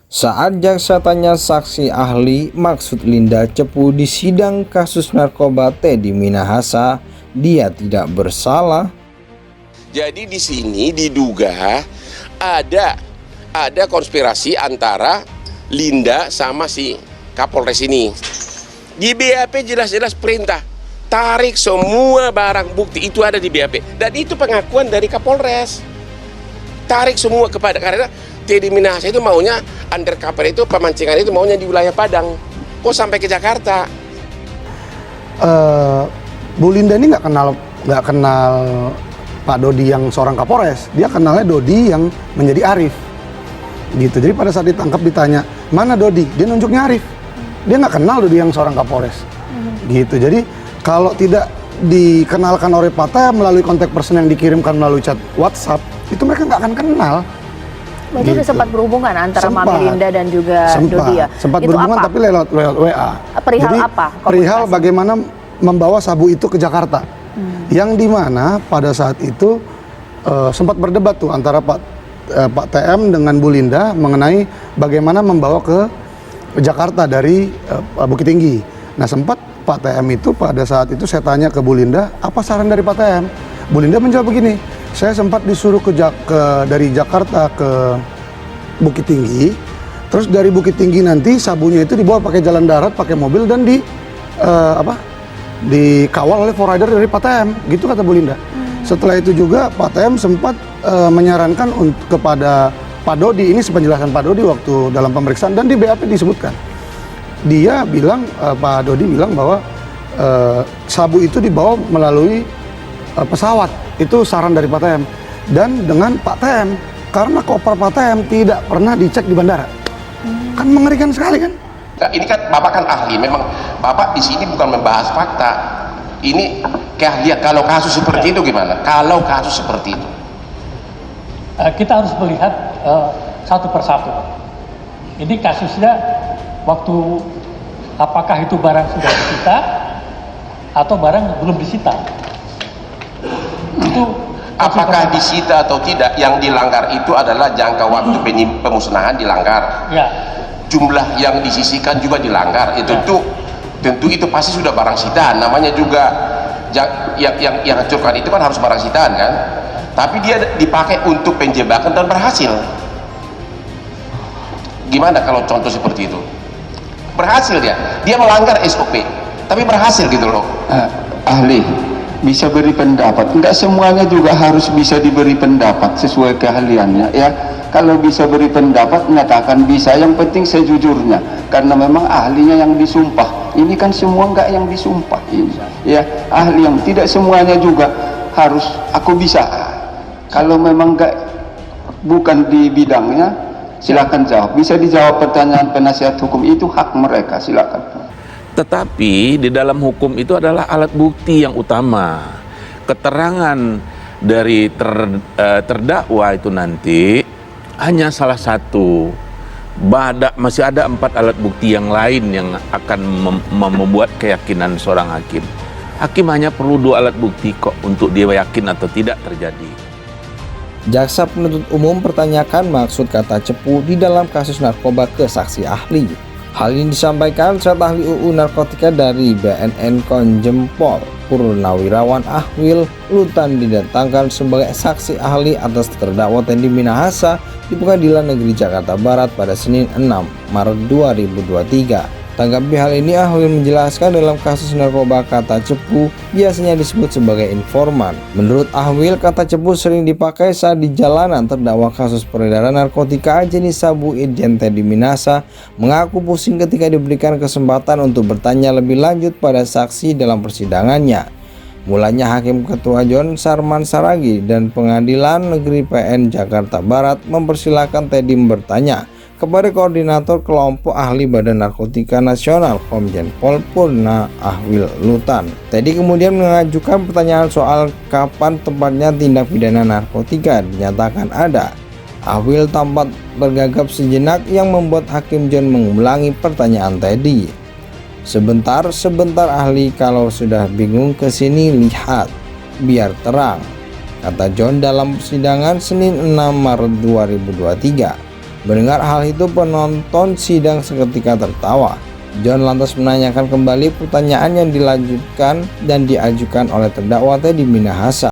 Saat jaksa tanya saksi ahli maksud Linda Cepu di sidang kasus narkoba Teddy Minahasa, dia tidak bersalah. Jadi di sini diduga ada konspirasi antara Linda sama si Kapolres ini. Di BAP jelas-jelas perintah tarik semua barang bukti itu ada di BAP, dan itu pengakuan dari Kapolres. Tarik semua karena Teddy Minahasa itu maunya undercover, itu pemancingan itu maunya di wilayah Padang, kok sampai ke Jakarta. Bu Linda ini nggak kenal Pak Dodi yang seorang Kapolres, dia kenalnya Dodi yang menjadi Arif, gitu. Jadi pada saat ditangkap ditanya mana Dodi, dia nunjuknya Arif, dia nggak kenal Dodi yang seorang Kapolres, gitu. Jadi kalau tidak dikenalkan oleh Pak TM melalui kontak person yang dikirimkan melalui chat WhatsApp, itu mereka nggak akan kenal. Berarti Gitu. udah sempat berhubungan antara Mami Linda dan juga Dodi ya? Sempat itu berhubungan apa? tapi lewat WA. Perihal Jadi, apa? Perihal bagaimana membawa sabu itu ke Jakarta. Yang dimana pada saat itu sempat berdebat tuh antara Pak TM dengan Bu Linda mengenai bagaimana membawa ke Jakarta dari Bukit Tinggi. Nah sempat Pak TM itu pada saat itu saya tanya ke Bu Linda, apa saran dari Pak TM? Bu Linda menjawab begini, saya sempat disuruh dari Jakarta ke Bukit Tinggi, terus dari Bukit Tinggi nanti sabunya itu dibawa pakai jalan darat, pakai mobil dan dikawal oleh forrider dari Pak TM, gitu kata Bu Linda. Setelah itu juga Pak TM sempat menyarankan kepada Pak Dodi, ini sepenjelasan Pak Dodi waktu dalam pemeriksaan dan di BAP disebutkan. Dia bilang, Pak Dodi bilang bahwa sabu itu dibawa melalui pesawat, itu saran dari Pak TM. Dan dengan Pak TM, karena koper Pak TM tidak pernah dicek di bandara. Kan mengerikan sekali kan? Nah, ini kan Bapak kan ahli, memang Bapak di sini bukan membahas fakta. Ini keahlian. Kalau kasus seperti itu gimana? Kalau kasus seperti itu, kita harus melihat satu persatu. Ini kasusnya waktu apakah itu barang sudah disita atau barang belum disita. Itu apakah disita atau tidak, yang dilanggar itu adalah jangka waktu pemusnahan dilanggar. Ya. Jumlah yang disisihkan juga dilanggar. Tentu itu pasti sudah barang sitaan. Namanya juga yang hancurkan itu kan harus barang sitaan kan. Tapi dia dipakai untuk penjebakan dan berhasil. Gimana kalau contoh seperti itu? Berhasil dia melanggar SOP, tapi berhasil gitu loh. Ahli bisa beri pendapat, enggak semuanya juga harus bisa diberi pendapat sesuai keahliannya ya. Kalau bisa beri pendapat menyatakan bisa, yang penting sejujurnya, karena memang ahlinya yang disumpah. Ini kan semua enggak yang disumpah ini ya, ahli yang tidak semuanya juga harus aku bisa. Kalau memang enggak, bukan di bidangnya, silakan jawab. Bisa dijawab pertanyaan penasihat hukum, itu hak mereka, silakan. Tetapi di dalam hukum itu adalah alat bukti yang utama. Keterangan dari terdakwa itu nanti hanya salah satu. Masih ada 4 alat bukti yang lain yang akan membuat keyakinan seorang hakim. Hakim hanya perlu 2 alat bukti kok untuk dia yakin atau tidak terjadi. Jaksa penuntut umum pertanyakan maksud kata cepu di dalam kasus narkoba ke saksi ahli. Hal ini disampaikan saat ahli UU narkotika dari BNN Konjem Pol Purnawirawan Ahwil Lutan didatangkan sebagai saksi ahli atas terdakwa Teddy Minahasa di Pengadilan Negeri Jakarta Barat pada Senin 6 Maret 2023. Tanggapi hal ini, Ahwil menjelaskan dalam kasus narkoba kata cepu biasanya disebut sebagai informan. Menurut Ahwil, kata cepu sering dipakai saat di jalanan terdakwa kasus peredaran narkotika jenis sabu Irjen Teddy Minahasa mengaku pusing ketika diberikan kesempatan untuk bertanya lebih lanjut pada saksi dalam persidangannya. Mulanya Hakim Ketua John Sarman Saragi dan Pengadilan Negeri PN Jakarta Barat mempersilahkan Teddy bertanya kepada Koordinator Kelompok Ahli Badan Narkotika Nasional Komjen Pol Purna Ahwil Lutan. Teddy kemudian mengajukan pertanyaan soal kapan tepatnya tindak pidana narkotika dinyatakan ada. Ahwil tampak tergagap sejenak yang membuat Hakim John mengulangi pertanyaan Teddy. Sebentar ahli, kalau sudah bingung kesini lihat, biar terang, kata John dalam persidangan Senin 6 Maret 2023. Mendengar hal itu, penonton sidang seketika tertawa. John lantas menanyakan kembali pertanyaan yang dilanjutkan dan diajukan oleh terdakwa Teddy Minahasa.